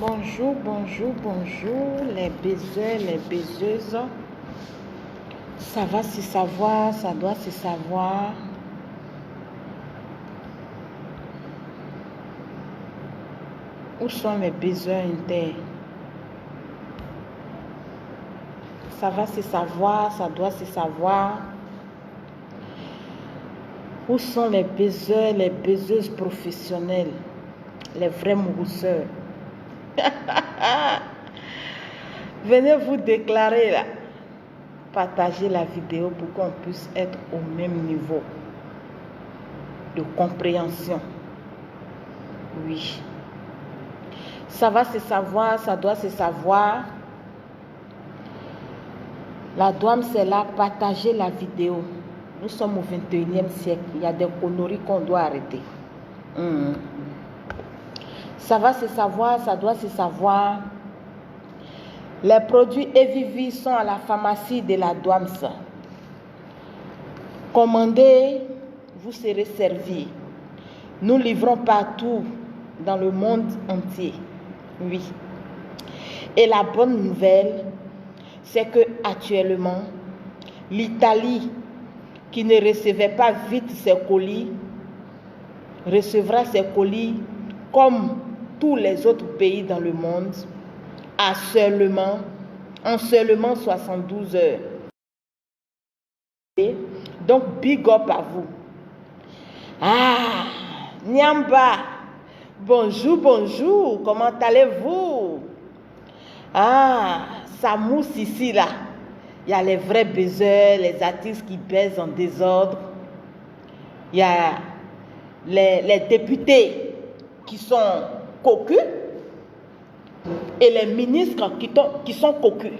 Bonjour, bonjour, bonjour, les baiseurs, les baiseuses. Ça va se savoir, ça doit se savoir. Où sont les baiseurs inter? Ça va se savoir, ça doit se savoir. Où sont les baiseurs, les baiseuses professionnelles, les vrais mourousseurs? Venez vous déclarer là. Partagez la vidéo pour qu'on puisse être au même niveau de compréhension. Oui. Ça va se savoir, ça doit se savoir. La douane, c'est là. Partagez la vidéo. Nous sommes au 21e siècle. Il y a des conneries qu'on doit arrêter. Ça va se savoir, ça doit se savoir. Les produits Evivi sont à la pharmacie de la douane. Commandez, vous serez servi. Nous livrons partout dans le monde entier. Oui. Et la bonne nouvelle, c'est que actuellement, l'Italie, qui ne recevait pas vite ses colis, recevra ses colis comme tous les autres pays dans le monde en seulement 72 heures. Donc, big up à vous. Ah, Nyamba, bonjour, bonjour, comment allez-vous? Ah, ça mousse ici, là. Il y a les vrais baiseurs, les artistes qui baisent en désordre. Il y a les députés qui sont cocus et les ministres qui sont cocus.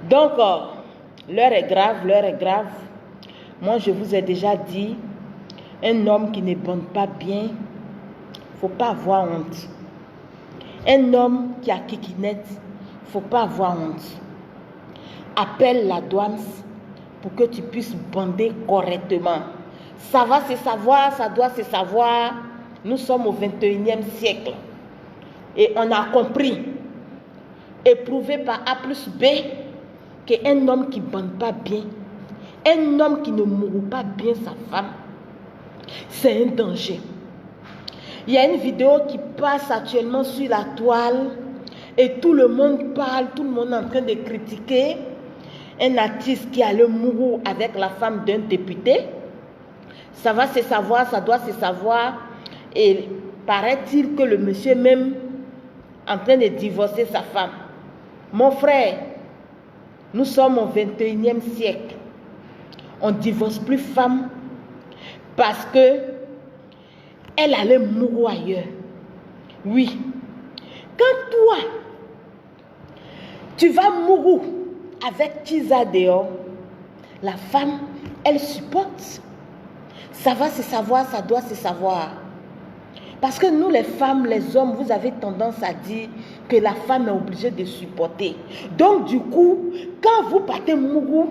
Donc, l'heure est grave, l'heure est grave. Moi, je vous ai déjà dit, un homme qui ne bande pas bien, il ne faut pas avoir honte. Un homme qui a kikinette, il ne faut pas avoir honte. Appelle la douane pour que tu puisses bander correctement. Ça va se savoir, ça doit se savoir. Nous sommes au 21e siècle. Et on a compris, éprouvé par A plus B, qu'un homme qui ne bande pas bien, un homme qui ne mourut pas bien sa femme, c'est un danger. Il y a une vidéo qui passe actuellement sur la toile et tout le monde parle, tout le monde est en train de critiquer un artiste qui allait mourir avec la femme d'un député. Ça va se savoir, ça doit se savoir. Et paraît-il que le monsieur même en train de divorcer sa femme. Mon frère, nous sommes au 21e siècle. On ne divorce plus femme parce que elle allait mourir ailleurs. Oui. Quand toi, tu vas mourir avec Tiza dehors, la femme, elle supporte. Ça va se savoir, ça doit se savoir. Parce que nous, les femmes, les hommes, vous avez tendance à dire que la femme est obligée de supporter. Donc, du coup, quand vous partez mourir,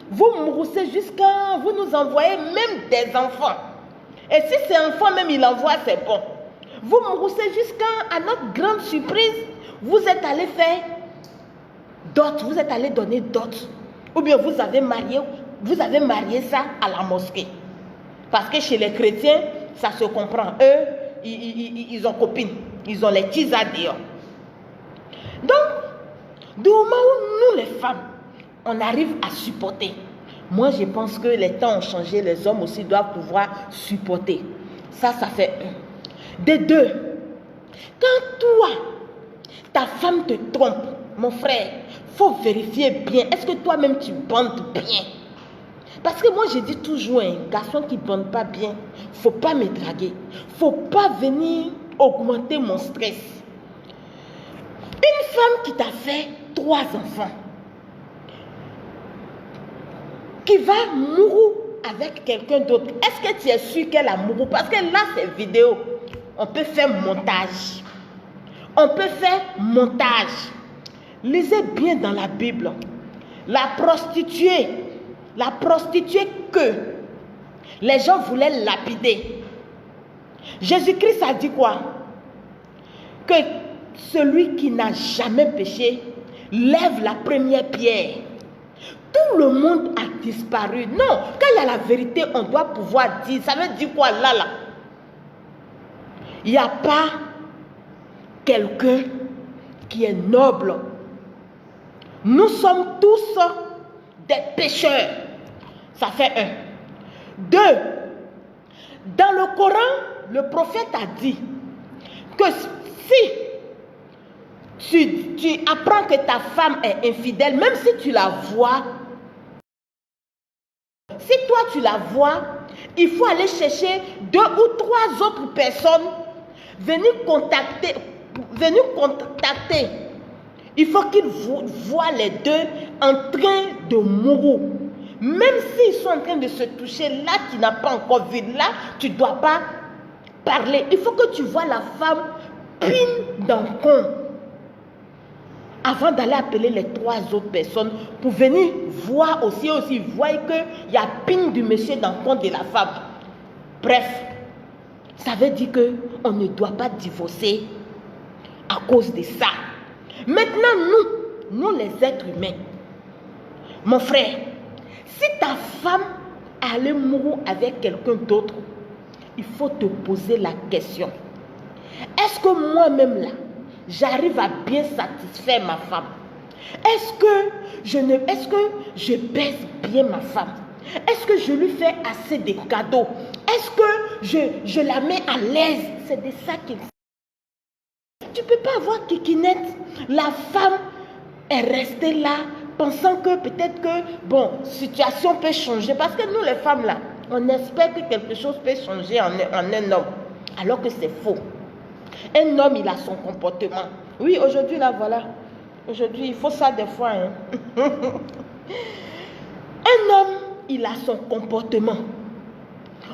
vous mourrissez jusqu'à vous nous envoyez même des enfants. Et si ces enfants même, il envoie, c'est bon. Vous mourrissez jusqu'à notre grande surprise, vous êtes allé faire dot, vous êtes allé donner dot. Ou bien vous avez marié ça à la mosquée. Parce que chez les chrétiens, ça se comprend. Eux, ils ont copines. Ils ont les tisas dehors. Donc, du moment où nous, les femmes, on arrive à supporter. Moi, je pense que les temps ont changé. Les hommes aussi doivent pouvoir supporter. Ça fait un. De deux, quand toi, ta femme te trompe, mon frère, il faut vérifier bien. Est-ce que toi-même, tu bandes bien? Parce que moi, je dis toujours, un garçon qui ne bande pas bien, il ne faut pas me draguer. Il ne faut pas venir augmenter mon stress. Une femme qui t'a fait 3 enfants, qui va mourir avec quelqu'un d'autre, est-ce que tu es sûr qu'elle a mouru? Parce que là, ces vidéos, on peut faire montage. On peut faire montage. Lisez bien dans la Bible. La prostituée que les gens voulaient lapider. Jésus-Christ a dit quoi? Que celui qui n'a jamais péché lève la première pierre. Tout le monde a disparu. Non, quand il y a la vérité, on doit pouvoir dire. Ça veut dire quoi là? Il n'y a pas quelqu'un qui est noble. Nous sommes tous des pécheurs. Ça fait 1. 2. Dans le Coran, le prophète a dit que si tu apprends que ta femme est infidèle, même si tu la vois, si toi tu la vois, il faut aller chercher 2 ou 3 autres personnes, venir contacter. Il faut qu'ils voient les deux en train de mourir. Même s'ils sont en train de se toucher, là tu n'as pas encore vu, là tu ne dois pas parler. Il faut que tu vois la femme pine dans le con avant d'aller appeler les 3 autres personnes pour venir voir aussi voir qu'il y a pine du monsieur dans le compte de la femme. Bref, ça veut dire qu'on ne doit pas divorcer à cause de ça. Maintenant, nous les êtres humains, mon frère, si ta femme allait mourir avec quelqu'un d'autre, il faut te poser la question. Est-ce que moi-même là, j'arrive à bien satisfaire ma femme? Est-ce que je baise bien ma femme? Est-ce que je lui fais assez de cadeaux? Est-ce que je la mets à l'aise? C'est de ça qu'il s'agit. Tu ne peux pas avoir kikinette. La femme est restée là, pensant que peut-être que, situation peut changer. Parce que nous les femmes là, on espère que quelque chose peut changer en un homme. Alors que c'est faux. Un homme, il a son comportement. Oui, aujourd'hui, là, voilà. Aujourd'hui, il faut ça des fois. Hein. Un homme, il a son comportement.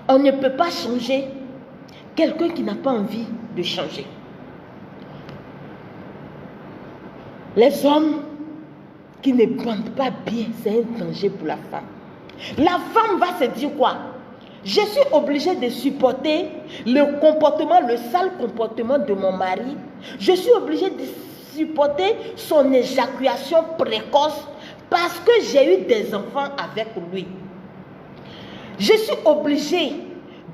On ne peut pas changer quelqu'un qui n'a pas envie de changer. Les hommes qui ne bandent pas bien, c'est un danger pour la femme. La femme va se dire quoi? Je suis obligée de supporter le sale comportement de mon mari. Je suis obligée de supporter son éjaculation précoce parce que j'ai eu des enfants avec lui. Je suis obligée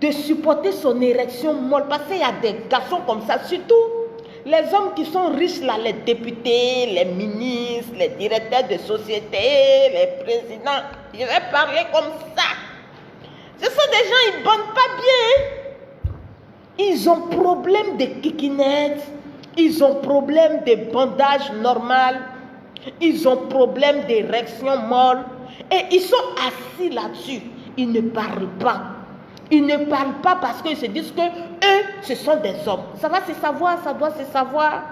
de supporter son érection molle parce qu'il y a des garçons comme ça, surtout les hommes qui sont riches là, les députés, les ministres, les directeurs de société, les présidents. Je vais parler comme ça. Ce sont des gens, ils ne bandent pas bien. Ils ont problème de kikinette. Ils ont problème de bandage normal. Ils ont problème d'érection molle. Et ils sont assis là-dessus. Ils ne parlent pas. Ils ne parlent pas parce qu'ils se disent que eux, ce sont des hommes. Ça va se savoir, ça doit se savoir.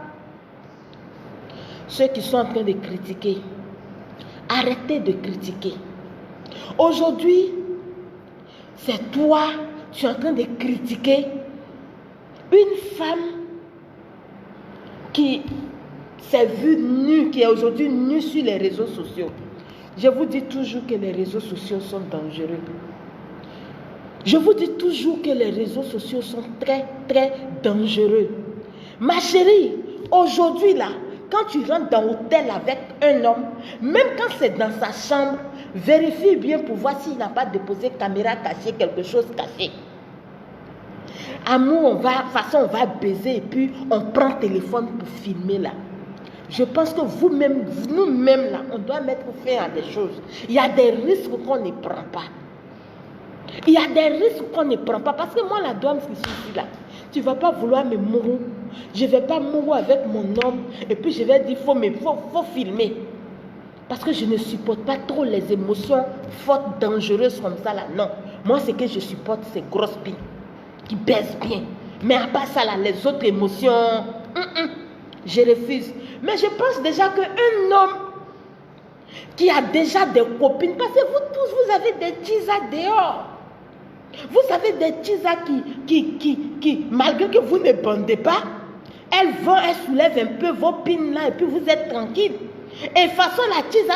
Ceux qui sont en train de critiquer, arrêtez de critiquer. Aujourd'hui, c'est toi, tu es en train de critiquer une femme qui s'est vue nue, qui est aujourd'hui nue sur les réseaux sociaux. Je vous dis toujours que les réseaux sociaux sont dangereux. Je vous dis toujours que les réseaux sociaux sont très, très dangereux. Ma chérie, aujourd'hui là, quand tu rentres dans l'hôtel avec un homme, même quand c'est dans sa chambre, vérifie bien pour voir s'il n'a pas déposé caméra cachée, quelque chose caché. Amour, de toute façon, on va baiser et puis on prend le téléphone pour filmer là. Je pense que vous-même, nous-mêmes là, on doit mettre fin à des choses. Il y a des risques qu'on ne prend pas. Il y a des risques qu'on ne prend pas. Parce que moi, la dame qui suis ici là, tu ne vas pas vouloir me mourir. Je ne vais pas mourir avec mon homme. Et puis je vais dire, faut filmer. Parce que je ne supporte pas trop les émotions fortes, dangereuses comme ça là. Non. Moi, ce que je supporte, c'est grosses pines qui baissent bien. Mais à part ça là, les autres émotions, je refuse. Mais je pense déjà qu'un homme qui a déjà des copines, parce que vous tous, vous avez des tisas dehors. Vous avez des tisas qui, malgré que vous ne bandez pas, elles vont, elles soulèvent un peu vos pines là et puis vous êtes tranquille. Et de toute façon, la tisa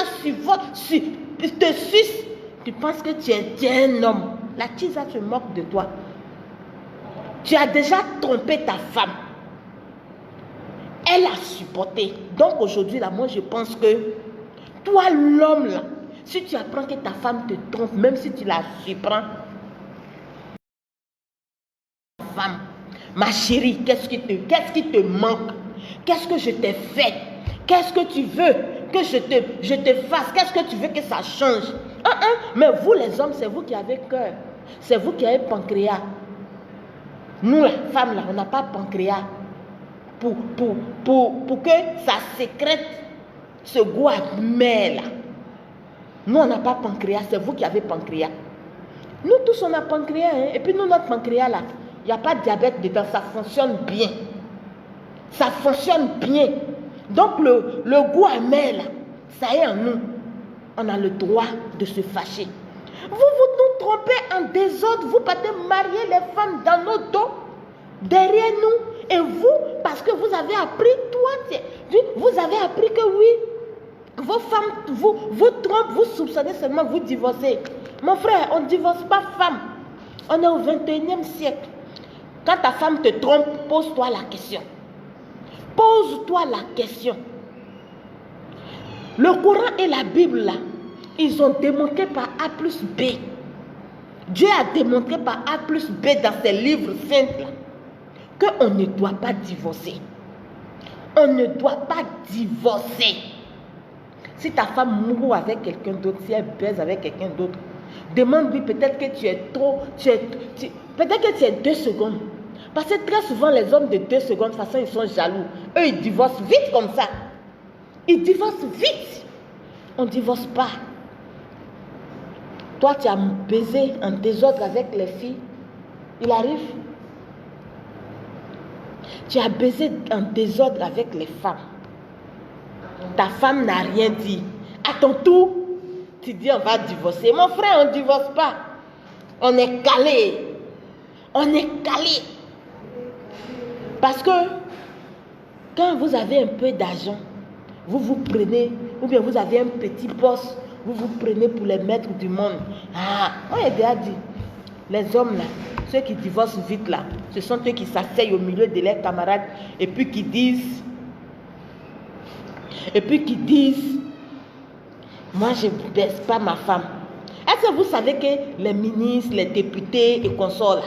te suce. Tu penses que tu es un homme. La tisa se moque de toi. Tu as déjà trompé ta femme. Elle a supporté. Donc aujourd'hui, là, moi, je pense que toi, l'homme, là, si tu apprends que ta femme te trompe, même si tu la surprends, femme, ma chérie, qu'est-ce qui te manque? Qu'est-ce que je t'ai fait? Qu'est-ce que tu veux que je te fasse? Qu'est-ce que tu veux que ça change? Mais vous, les hommes, c'est vous qui avez cœur. C'est vous qui avez pancréas. Nous, les femmes, là, on n'a pas pancréas. Pour que ça sécrète ce goût amer, là. Nous, on n'a pas pancréas. C'est vous qui avez pancréas. Nous tous, on a pancréas. Hein? Et puis, nous, notre pancréas, là, il n'y a pas de diabète dedans. Ça fonctionne bien. Ça fonctionne bien. Donc, le goût amer, là, ça est en nous. On a le droit de se fâcher. Vous nous trompez en désordre. Vous partez marier les femmes dans nos dos, derrière nous. Et vous, parce que vous avez appris, vous avez appris que oui, vos femmes vous trompent, vous soupçonnez seulement, vous divorcez. Mon frère, on ne divorce pas femme. On est au 21e siècle. Quand ta femme te trompe, pose-toi la question. Pose-toi la question. Le Coran et la Bible, là, ils ont démontré par A plus B. Dieu a démontré par A plus B dans ses livres saints, là, qu'on ne doit pas divorcer. On ne doit pas divorcer. Si ta femme mourut avec quelqu'un d'autre, si elle baise avec quelqu'un d'autre, demande-lui peut-être que tu es trop... peut-être que tu es 2 secondes. Parce que très souvent, les hommes de 2 secondes, de toute façon, ils sont jaloux. Eux, ils divorcent vite comme ça. Ils divorcent vite. On ne divorce pas. Toi, tu as baisé en désordre avec les filles. Il arrive. Tu as baisé en désordre avec les femmes. Ta femme n'a rien dit. À ton tour, tu dis on va divorcer. Mon frère, on ne divorce pas. On est calé. On est calé. Parce que quand vous avez un peu d'argent, vous vous prenez, ou bien vous avez un petit poste, vous vous prenez pour les maîtres du monde. On a déjà dit, les hommes là, ceux qui divorcent vite là, ce sont eux qui s'asseyent au milieu de leurs camarades et puis qui disent, moi je ne baisse pas ma femme. Est-ce que vous savez que les ministres, les députés et consorts là,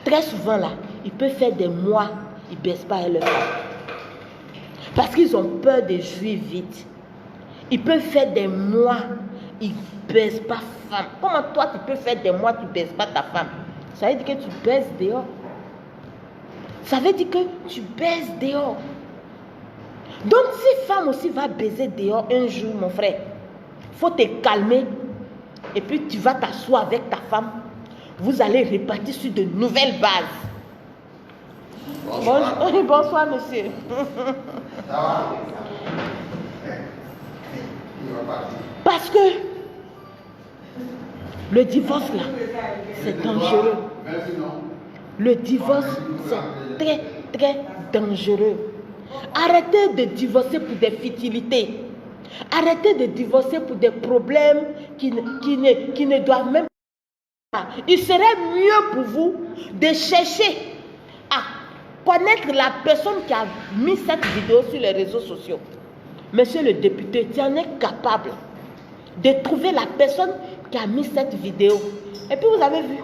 très souvent là, ils peuvent faire des mois, ils ne baissent pas leur femme. Parce qu'ils ont peur de jouir vite. Ils peuvent faire des mois, ils ne baissent pas femme. Comment toi tu peux faire des mois, tu ne baises pas ta femme? Ça veut dire que tu baises dehors. Ça veut dire que tu baises dehors. Donc si femme aussi va baiser dehors un jour, mon frère, il faut te calmer. Et puis tu vas t'asseoir avec ta femme. Vous allez repartir sur de nouvelles bases. Bonsoir, bonsoir monsieur. Parce que le divorce là, c'est dangereux. Le divorce, c'est très, très dangereux. Arrêtez de divorcer pour des futilités. Arrêtez de divorcer pour des problèmes qui ne doivent même pas. Il serait mieux pour vous de chercher à connaître la personne qui a mis cette vidéo sur les réseaux sociaux. Monsieur le député, tu en es capable de trouver la personne qui a mis cette vidéo. Et puis vous avez vu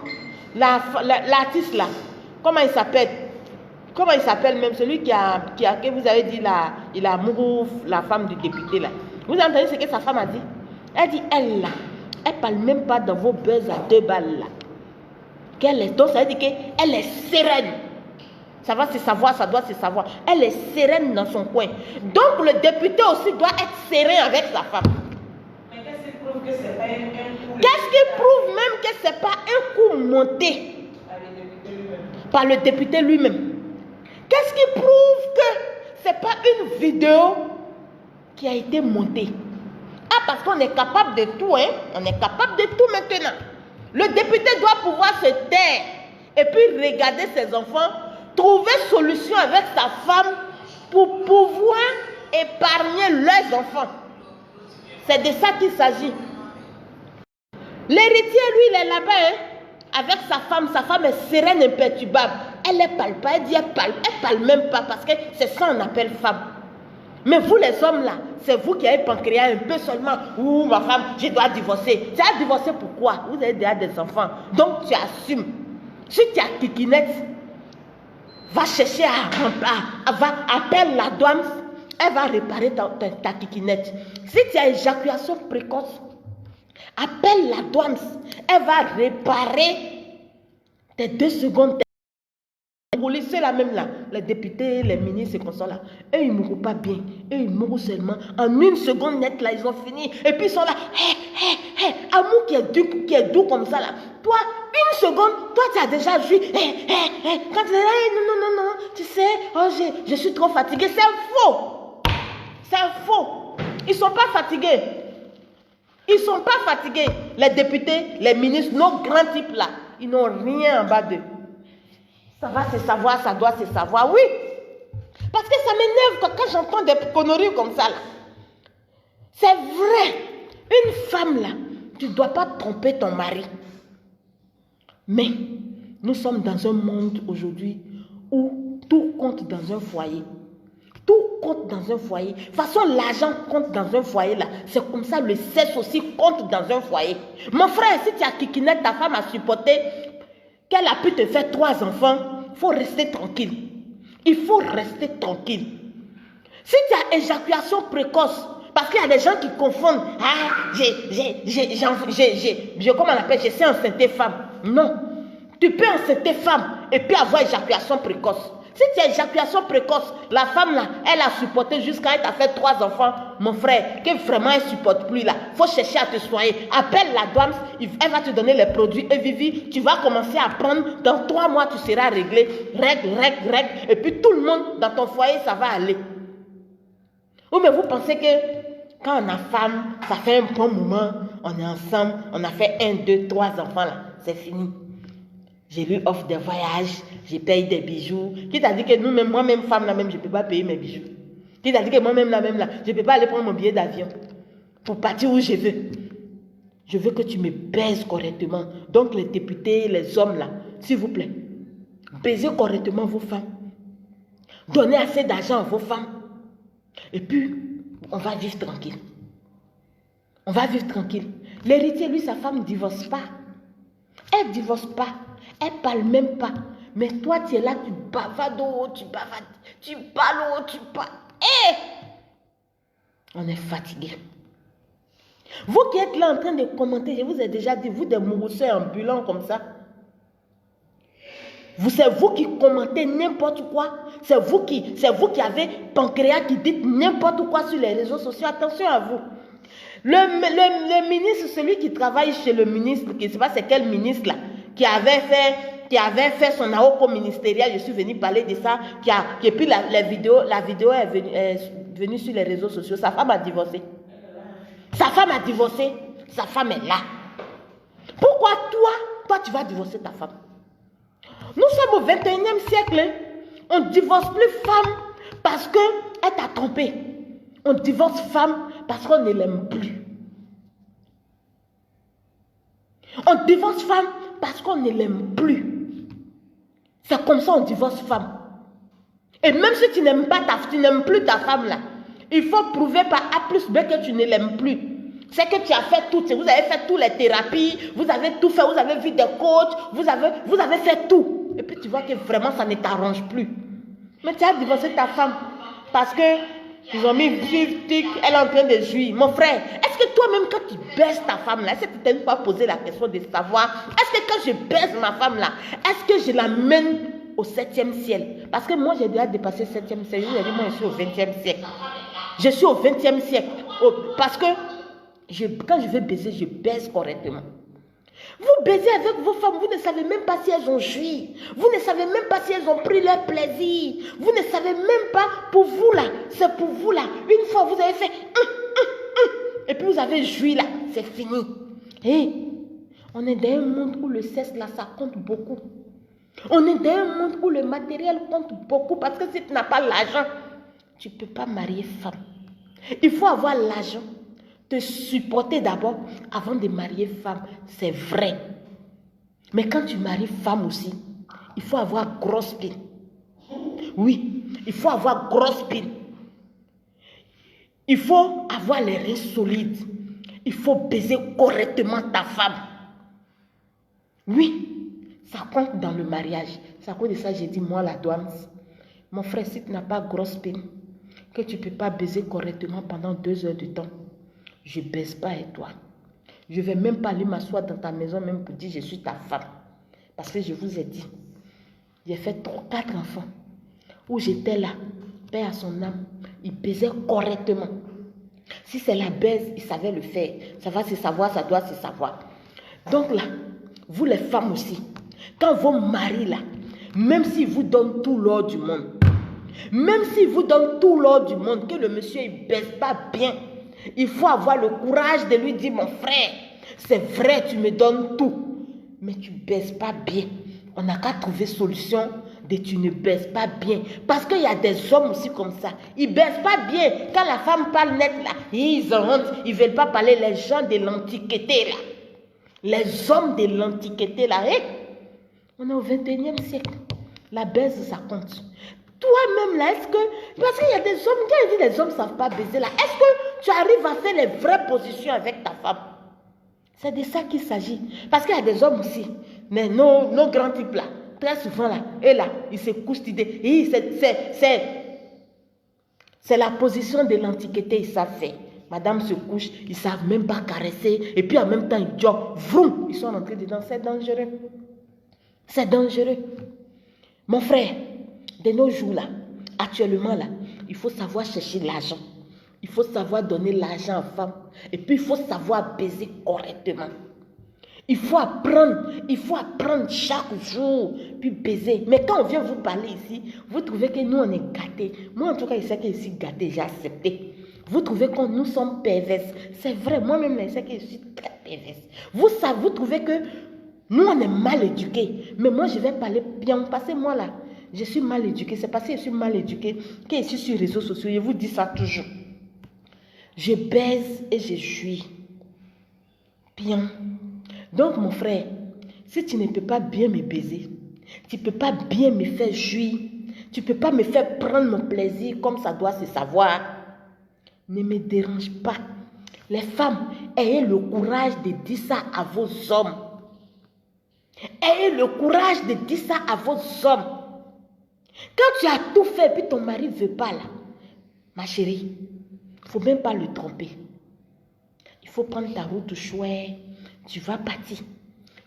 l'artiste là, comment il s'appelle? Comment il s'appelle même celui que vous avez dit là, il a mouru la femme du député là. Vous avez entendu ce que sa femme a dit? Elle dit, elle là, elle parle même pas dans vos buzz à 2 balles là. Donc ça veut dire qu'elle est sereine. Ça va se savoir, ça doit se savoir. Elle est sereine dans son coin. Donc le député aussi doit être serein avec sa femme. Mais qu'est-ce qui prouve que c'est pas un coup? Qu'est-ce qui prouve même que c'est pas un coup monté par le député lui-même? Qu'est-ce qui prouve que c'est pas une vidéo qui a été montée? Parce qu'on est capable de tout, hein? On est capable de tout maintenant. Le député doit pouvoir se taire et puis regarder ses enfants, trouver solution avec sa femme pour pouvoir épargner leurs enfants. C'est de ça qu'il s'agit. L'héritier, lui, il est là-bas, hein, avec sa femme est sereine, imperturbable. Elle ne parle pas, elle dit elle parle même pas parce que c'est ça qu'on appelle femme. Mais vous les hommes là, c'est vous qui avez pancréas un peu seulement. Ouh ma femme, je dois divorcer. Tu as divorcé pourquoi? Vous avez déjà des enfants. Donc tu assumes. Si tu as kikinette, va chercher appelle la douane, elle va réparer ta kikinette. Si tu as éjaculation précoce, appelle la douane, elle va réparer tes 2 secondes. C'est la même là, les députés, les ministres et comme ça là, eux ils ne mourront pas bien, eux ils mourront seulement en 1 seconde net là, ils ont fini, et puis ils sont là, amour qui est doux comme ça là, toi 1 seconde, toi tu as déjà joui, quand tu es là, non, tu sais, oh, je suis trop fatigué, c'est faux, ils ne sont pas fatigués, les députés, les ministres, nos grands types là, ils n'ont rien en bas d'eux. Ça va se savoir, ça doit se savoir, oui. Parce que ça m'énerve quand j'entends des conneries comme ça là. C'est vrai, une femme là, tu ne dois pas tromper ton mari. Mais nous sommes dans un monde aujourd'hui où tout compte dans un foyer. Tout compte dans un foyer. De toute façon, l'argent compte dans un foyer là. C'est comme ça, le sexe aussi compte dans un foyer. Mon frère, si tu as kikinette, ta femme a supporté qu'elle a pu te faire 3 enfants, il faut rester tranquille. Il faut rester tranquille. Si tu as éjaculation précoce, parce qu'il y a des gens qui confondent, comment on appelle, je sais enceinter femme. Non, tu peux enceinter femme et puis avoir éjaculation précoce. Si tu as éjaculation précoce, la femme là, elle a supporté jusqu'à elle t'a fait 3 enfants, mon frère, que vraiment elle ne supporte plus là. Il faut chercher à te soigner. Appelle la douane, elle va te donner les produits. Et Vivi, tu vas commencer à prendre. Dans 3 mois, tu seras réglé. Règle. Et puis tout le monde dans ton foyer, ça va aller. Ou mais vous pensez que quand on a femme, ça fait un bon moment, on est ensemble, on a fait 1, 2, 3 enfants là, c'est fini. J'ai lui offre des voyages, je paye des bijoux. Qui t'a dit que nous-mêmes, moi-même, femme, là même, je ne peux pas payer mes bijoux? Qui t'a dit que moi-même, là même, là, je ne peux pas aller prendre mon billet d'avion pour partir où je veux? Je veux que tu me baises correctement. Donc, les députés, les hommes, là, s'il vous plaît, baisez correctement vos femmes. Donnez assez d'argent à vos femmes. Et puis, on va vivre tranquille. On va vivre tranquille. L'héritier, lui, sa femme ne divorce pas. Elle ne divorce pas. Elle ne parle même pas. Mais toi, tu es là, tu bavades, tu parles, tu parles. On est fatigué. Vous qui êtes là en train de commenter, je vous ai déjà dit, vous des mourousseurs ambulants comme ça. C'est vous qui commentez n'importe quoi. C'est vous qui avez pancréas qui dites n'importe quoi sur les réseaux sociaux. Attention à vous. Le ministre, celui qui travaille chez le ministre, je ne sais pas c'est quel ministre là, qui avait fait son AOCO ministériel, je suis venue parler de ça, et puis la vidéo est venue sur les réseaux sociaux. Sa femme a divorcé. Sa femme est là. Pourquoi toi tu vas divorcer ta femme? Nous sommes au 21e siècle. Hein? On ne divorce plus femme parce qu'elle t'a trompé. On divorce femme parce qu'on ne l'aime plus. On divorce femme parce qu'on ne l'aime plus. C'est comme ça on divorce femme. Et même si tu n'aimes plus ta femme là, il faut prouver par A plus B que tu ne l'aimes plus. C'est que tu as fait tout, vous avez fait toutes les thérapies, vous avez tout fait, vous avez vu des coachs, vous avez fait tout. Et puis tu vois que vraiment ça ne t'arrange plus. Mais tu as divorcé ta femme parce que ils ont mis tic, elle est en train de jouir. Mon frère, est-ce que toi-même quand tu baisses ta femme là, est-ce que tu t'es pas posé la question de savoir, est-ce que quand je baisse ma femme là, est-ce que je l'amène au 7e ciel? Parce que moi j'ai déjà dépassé le 7e ciel, je dis moi je suis au 20e siècle. Je suis au 20e siècle. Parce que quand je veux baiser, je baise correctement. Vous baisez avec vos femmes, vous ne savez même pas si elles ont joui. Vous ne savez même pas si elles ont pris leur plaisir. Vous ne savez même pas, pour vous là, c'est pour vous là. Une fois vous avez fait et puis vous avez joui là, c'est fini. On est dans un monde où le sexe là, ça compte beaucoup. On est dans un monde où le matériel compte beaucoup parce que si tu n'as pas l'argent, tu ne peux pas marier femme. Il faut avoir l'argent. Te supporter d'abord avant de marier femme, c'est vrai. Mais quand tu maries femme aussi, il faut avoir grosse pile. Oui, il faut avoir grosse pile. Il faut avoir les reins solides. Il faut baiser correctement ta femme. Oui, ça compte dans le mariage. C'est à cause de ça j'ai dit, moi la douane. Mon frère, si tu n'as pas grosse pile, que tu ne peux pas baiser correctement pendant 2 heures de temps, je ne baise pas avec toi. Je ne vais même pas aller m'asseoir dans ta maison même pour dire je suis ta femme. Parce que je vous ai dit, j'ai fait 4 enfants où j'étais là, père à son âme, il baisait correctement. Si c'est la baise, il savait le faire. Ça va se savoir, ça doit se savoir. Donc là, vous les femmes aussi, quand vos maris là, même s'ils vous donnent tout l'or du monde, même s'il vous donne tout l'or du monde, que le monsieur ne baisse pas bien, il faut avoir le courage de lui dire, mon frère, c'est vrai, tu me donnes tout, mais tu ne baisses pas bien. On n'a qu'à trouver solution de tu ne baisses pas bien. Parce qu'il y a des hommes aussi comme ça. Ils ne baissent pas bien. Quand la femme parle net là, ils ont honte. Ils ne veulent pas parler les gens de l'antiquité là. Les hommes de l'antiquité là. Hey, on est au 21e siècle. La baise, ça compte. Toi-même là, est-ce que... Parce qu'il y a des hommes, quand il dit les hommes ne savent pas baiser là, est-ce que tu arrives à faire les vraies positions avec ta femme? C'est de ça qu'il s'agit. Parce qu'il y a des hommes aussi, mais nos grands types là, très souvent là, et là, ils se couchent d'idées. C'est la position de l'antiquité, ils savent faire. Madame se couche, ils ne savent même pas caresser, et puis en même temps, ils joguent, vroom, ils sont rentrés dedans, c'est dangereux. C'est dangereux. Mon frère, de nos jours là, actuellement là, il faut savoir chercher l'argent. Il faut savoir donner l'argent aux femmes. Et puis il faut savoir baiser correctement. Il faut apprendre chaque jour, puis baiser. Mais quand on vient vous parler ici, vous trouvez que nous on est gâtés. Moi en tout cas, je sais que je suis gâtée, j'ai accepté. Vous trouvez que nous sommes perverses. C'est vrai, moi-même je sais que je suis très perverse. Vous trouvez que nous on est mal éduqués. Mais moi je vais parler bien, parce que moi là, je suis mal éduquée. C'est parce que je suis mal éduquée que je suis sur les réseaux sociaux. Je vous dis ça toujours. Je baise et je jouis. Bien. Donc mon frère, si tu ne peux pas bien me baiser, tu ne peux pas bien me faire jouir, tu ne peux pas me faire prendre mon plaisir comme ça doit se savoir, ne me dérange pas. Les femmes, ayez le courage de dire ça à vos hommes. Ayez le courage de dire ça à vos hommes. Quand tu as tout fait puis ton mari ne veut pas là, ma chérie, il ne faut même pas le tromper. Il faut prendre ta route chouette. Tu vas partir.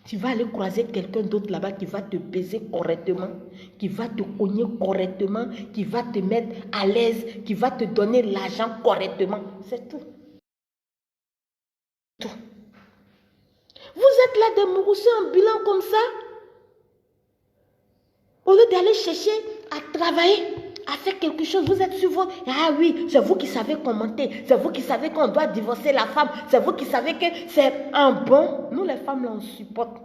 Tu vas aller croiser quelqu'un d'autre là-bas qui va te baiser correctement, qui va te cogner correctement, qui va te mettre à l'aise, qui va te donner l'argent correctement. C'est tout. Tout. Vous êtes là des mouroussés ambulants comme ça. Au lieu d'aller chercher à travailler, à faire quelque chose, vous êtes sur vos... Ah oui, c'est vous qui savez commenter, c'est vous qui savez qu'on doit divorcer la femme, c'est vous qui savez que c'est un bon... Nous les femmes là, on supporte.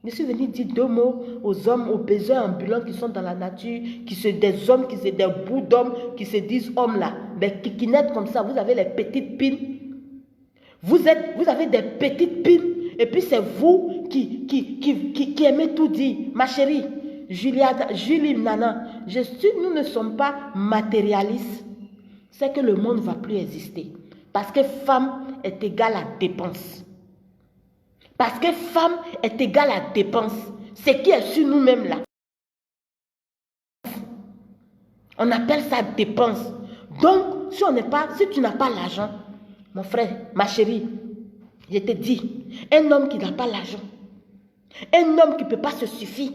Je suis venue dire 2 mots aux hommes, aux baiseurs ambulants qui sont dans la nature, qui sont des hommes, qui sont des bouts d'hommes, qui se disent hommes là, des kikinettes comme ça, vous avez les petites pines. Vous avez des petites pines, et puis c'est vous qui aimez tout dire. Ma chérie, Julie, Nana, nous ne sommes pas matérialistes. C'est que le monde ne va plus exister. Parce que femme est égale à dépense. Parce que femme est égale à dépense. Ce qui est sur nous-mêmes là. On appelle ça dépense. Donc, si tu n'as pas l'argent, mon frère, ma chérie, je te dis, un homme qui n'a pas l'argent, un homme qui ne peut pas se suffire,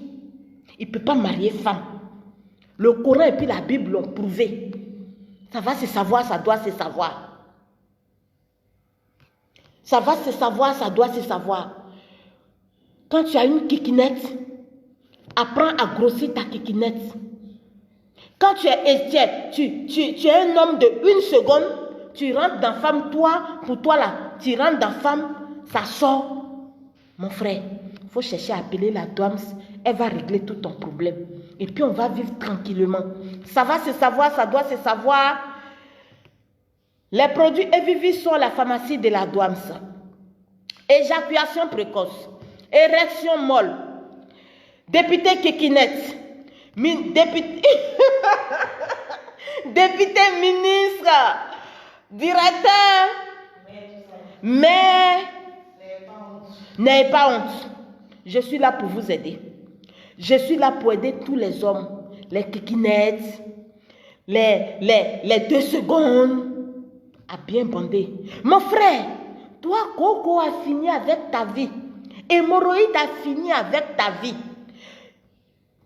il ne peut pas marier femme. Le Coran et puis la Bible l'ont prouvé. Ça va se savoir, ça doit se savoir. Ça va se savoir, ça doit se savoir. Quand tu as une kikinette, apprends à grossir ta kikinette. Quand tu es un homme de 1 seconde, tu rentres dans femme, pour toi là, tu rentres dans femme, ça sort. Mon frère, il faut chercher à appeler la DOAMS, elle va régler tout ton problème. Et puis on va vivre tranquillement. Ça va se savoir, ça doit se savoir. Les produits Evivi sont la pharmacie de la DOAMS. Éjaculation précoce, érection molle, député Kékinette, député, député ministre, directeur, mais n'ayez pas honte. Je suis là pour vous aider. Je suis là pour aider tous les hommes, les Kékinettes, les 2 secondes à bien bander. Mon frère, toi, Coco a fini avec ta vie. Hémorroïde a fini avec ta vie.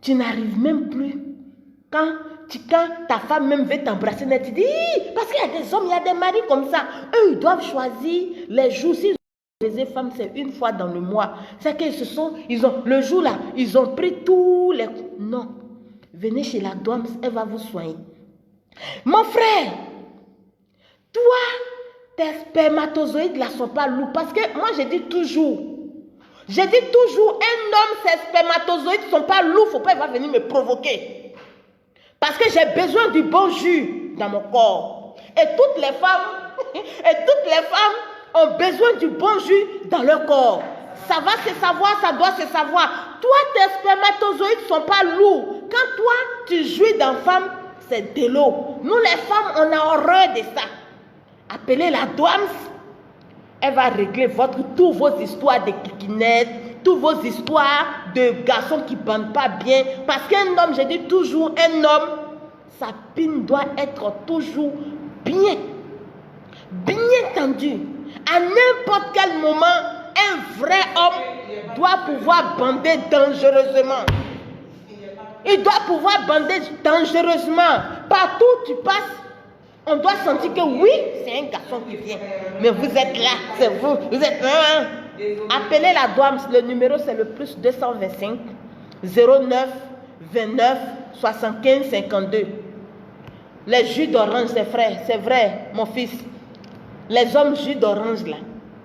Tu n'arrives même plus. Quand ta femme même veut t'embrasser, tu dis, parce qu'il y a des hommes, il y a des maris comme ça. Eux, ils doivent choisir les jours. Si les femmes, c'est une fois dans le mois. C'est qu'ils ont, le jour là, ils ont pris tous les... Non. Venez chez la Doams, elle va vous soigner. Mon frère, toi, tes spermatozoïdes là sont pas lourds. Parce que moi, un homme, ses spermatozoïdes sont pas lourds. Faut pas, il va venir me provoquer. Parce que j'ai besoin du bon jus dans mon corps. Et toutes les femmes ont besoin du bon jus dans leur corps. Ça va se savoir, ça doit se savoir. Toi, tes spermatozoïdes ne sont pas lourds. Quand toi, tu jouis dans femme, c'est de l'eau. Nous, les femmes, on a horreur de ça. Appelez la Doams. Elle va régler tous vos histoires de Kékinettes, toutes vos histoires de garçons qui ne bandent pas bien. Parce qu'un homme, je dis toujours, un homme, sa pine doit être toujours bien tendue. À n'importe quel moment, un vrai homme doit pouvoir bander dangereusement. Il doit pouvoir bander dangereusement. Partout où tu passes, on doit sentir que oui, c'est un garçon qui vient. Mais vous êtes là, c'est vous, vous êtes là. Appelez la Doams, le numéro c'est le plus 225 09 29 75 52. Les jus d'orange, c'est vrai, mon fils. Les hommes jus d'orange là.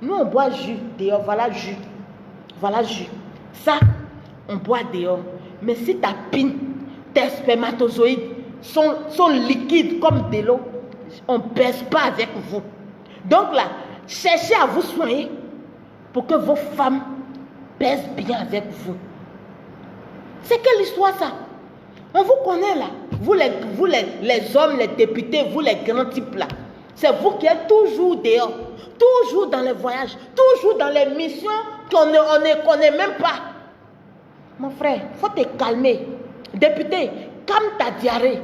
Nous on boit jus dehors, voilà jus. Voilà jus. Ça, on boit dehors. Mais si ta pine, tes spermatozoïdes sont liquides comme de l'eau, on ne pèse pas avec vous. Donc là, cherchez à vous soigner pour que vos femmes pèsent bien avec vous. C'est quelle histoire ça? On vous connaît là. Vous les hommes, les députés, vous les grands types là. C'est vous qui êtes toujours dehors, toujours dans les voyages, toujours dans les missions qu'on ne connaît même pas. Mon frère, il faut te calmer. Député, calme ta diarrhée,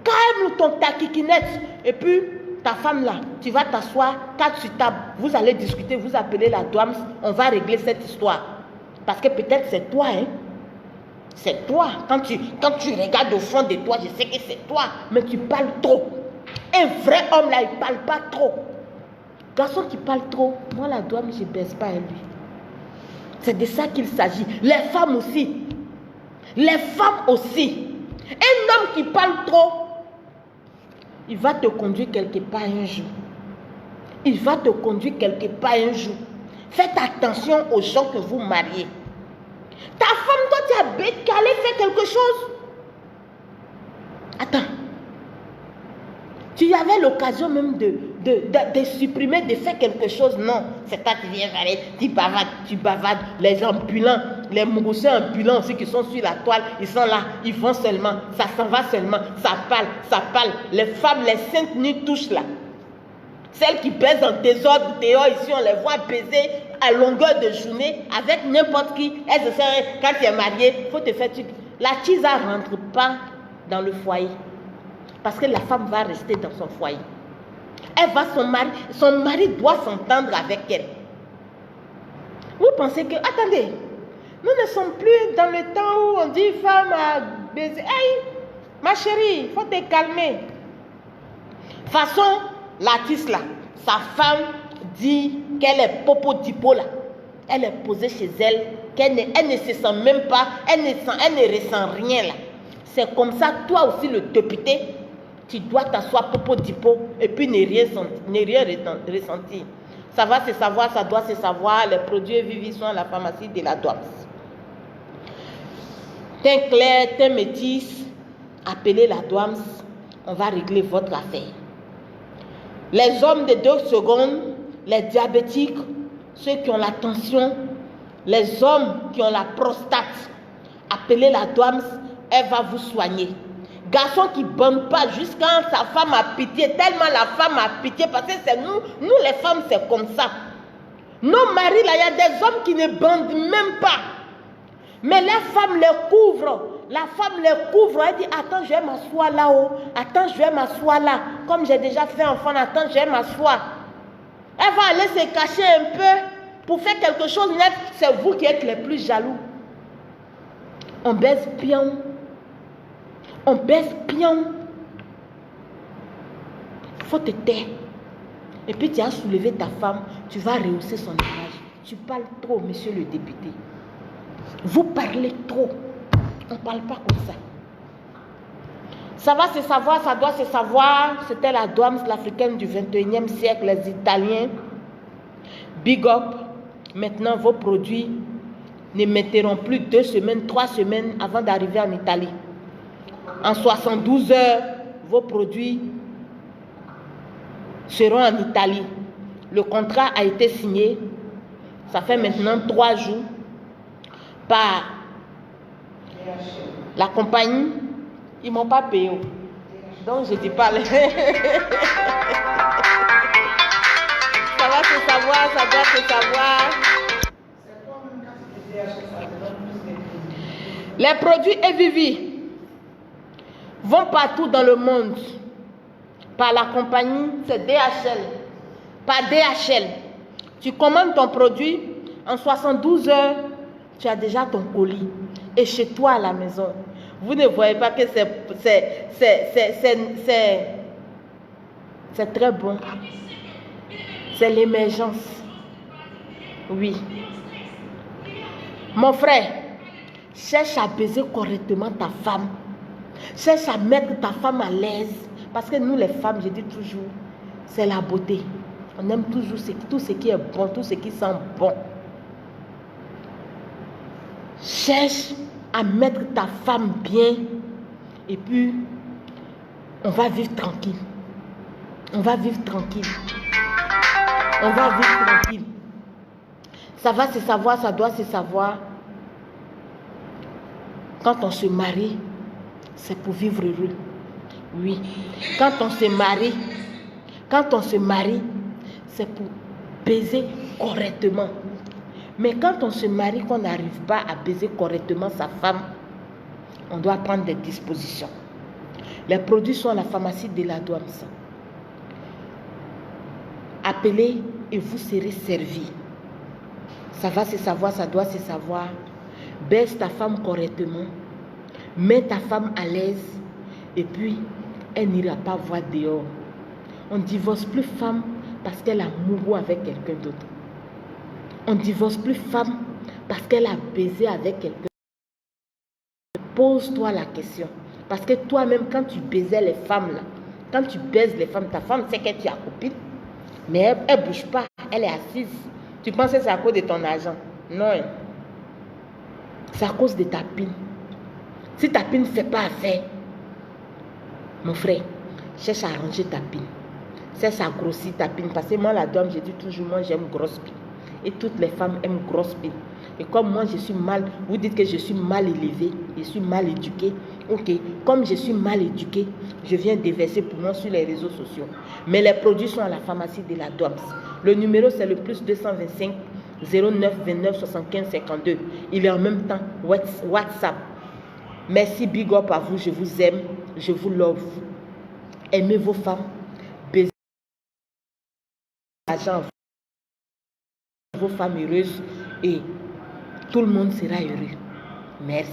calme ta Kékinette. Et puis, ta femme là, tu vas t'asseoir, 4 sur table, vous allez discuter, vous appelez la Doams, on va régler cette histoire. Parce que peut-être c'est toi, hein. C'est toi. Quand tu regardes au fond de toi, je sais que c'est toi, mais tu parles trop. Un vrai homme là, il ne parle pas trop. Garçon qui parle trop, moi la Doams, je ne baisse pas à lui. C'est de ça qu'il s'agit. Les femmes aussi. Les femmes aussi. Un homme qui parle trop, il va te conduire quelque part un jour. Il va te conduire quelque part un jour. Faites attention aux gens que vous mariez. Ta femme, toi, tu as bête qu'elle allait faire quelque chose. Attends. Tu avais l'occasion même de supprimer, de faire quelque chose. Non, c'est toi qui viens parler, tu bavades. Les ambulants, les mouroussins ambulants aussi qui sont sur la toile, ils sont là, ils vont seulement, ça s'en va seulement, ça parle. Les femmes, les saintes nuits touchent là. Celles qui pèsent en désordre dehors, ici, on les voit peser à longueur de journée avec n'importe qui. Elles se servent, quand tu es marié, il faut te faire... La tisa ne rentre pas dans le foyer. Parce que la femme va rester dans son foyer. Son mari doit s'entendre avec elle. Vous pensez que, attendez, nous ne sommes plus dans le temps où on dit femme à baiser. Hey, ma chérie, il faut te calmer. Façon, l'artiste là, sa femme dit qu'elle est popo dipo là. Elle est posée chez elle, elle ne se sent même pas, elle ne ressent rien là. C'est comme ça, toi aussi le député, tu dois t'asseoir popo dipo et puis ne rien ressentir. Ça va se savoir, ça doit se savoir. Les produits Vivi sont à la pharmacie de la Doams. Teint clair, teint métis, appelez la Doams, on va régler votre affaire. Les hommes de 2 secondes, les diabétiques, ceux qui ont la tension, les hommes qui ont la prostate, appelez la douane, elle va vous soigner. Garçon qui ne bande pas jusqu'à sa femme a pitié, tellement la femme a pitié, parce que c'est nous les femmes, c'est comme ça. Nos maris, là, il y a des hommes qui ne bandent même pas. Mais la femme les couvre. La femme les couvre. Elle dit, attends, je vais m'asseoir là-haut. Attends, je vais m'asseoir là. Comme j'ai déjà fait enfant, attends, je vais m'asseoir. Elle va aller se cacher un peu pour faire quelque chose net. C'est vous qui êtes les plus jaloux. On baise bien. On baise bien. Il faut te taire. Et puis tu as soulevé ta femme, tu vas rehausser son image. Tu parles trop, monsieur le député. Vous parlez trop. On ne parle pas comme ça. Ça va se savoir, ça doit se savoir. C'était la douane l'africaine du 21e siècle, les Italiens. Big up. Maintenant, vos produits ne mettront plus 2 semaines, 3 semaines avant d'arriver en Italie. En 72 heures, vos produits seront en Italie. Le contrat a été signé. Ça fait maintenant 3 jours par la compagnie. Ils ne m'ont pas payé. Donc je ne dis pas. Ça va se savoir, ça doit se savoir. Les produits Evivi vont partout dans le monde. Par la compagnie, c'est DHL. Par DHL. Tu commandes ton produit, en 72 heures, tu as déjà ton colis. Et chez toi à la maison. Vous ne voyez pas que c'est très bon. C'est l'émergence. Oui. Mon frère, cherche à baiser correctement ta femme. Cherche à mettre ta femme à l'aise. Parce que nous les femmes, je dis toujours, c'est la beauté. On aime toujours tout ce qui est bon, tout ce qui sent bon. Cherche à mettre ta femme bien. Et puis, on va vivre tranquille. On va vivre tranquille. On va vivre tranquille. Ça va se savoir, ça doit se savoir. Quand on se marie, c'est pour vivre heureux. Oui. Quand on se marie, c'est pour baiser correctement. Mais quand on se marie, qu'on n'arrive pas à baiser correctement sa femme, on doit prendre des dispositions. Les produits sont à la pharmacie de la douane. Appelez et vous serez servi. Ça va se savoir, ça doit se savoir. Baise ta femme correctement. Mets ta femme à l'aise. Et puis, elle n'ira pas voir dehors. On ne divorce plus femme parce qu'elle a mouru avec quelqu'un d'autre. On ne divorce plus femme parce qu'elle a baisé avec quelqu'un. Pose-toi la question. Parce que toi-même, quand tu baisais les femmes, là, quand tu baises les femmes, ta femme sait que tu as copine. Mais elle ne bouge pas, elle est assise. Tu penses que c'est à cause de ton argent? Non. C'est à cause de ta pine. Si ta pine ne fait pas affaire, mon frère, cherche à arranger ta pine. Cherche à grossir ta pine. Parce que moi, la dame, je dis toujours, moi, j'aime grosse pine. Et toutes les femmes aiment grosse pine. Et comme moi, je suis mal, vous dites que je suis mal élevée, je suis mal éduquée. Ok, comme je suis mal éduquée, je viens déverser pour moi sur les réseaux sociaux. Mais les produits sont à la pharmacie de la DOMS. Le numéro, c'est le plus 225 09 29 75 52. Il est en même temps WhatsApp. Merci, big up à vous, je vous aime, je vous love. Aimez vos femmes, baisez l'argent, vos femmes heureuses et tout le monde sera heureux. Merci.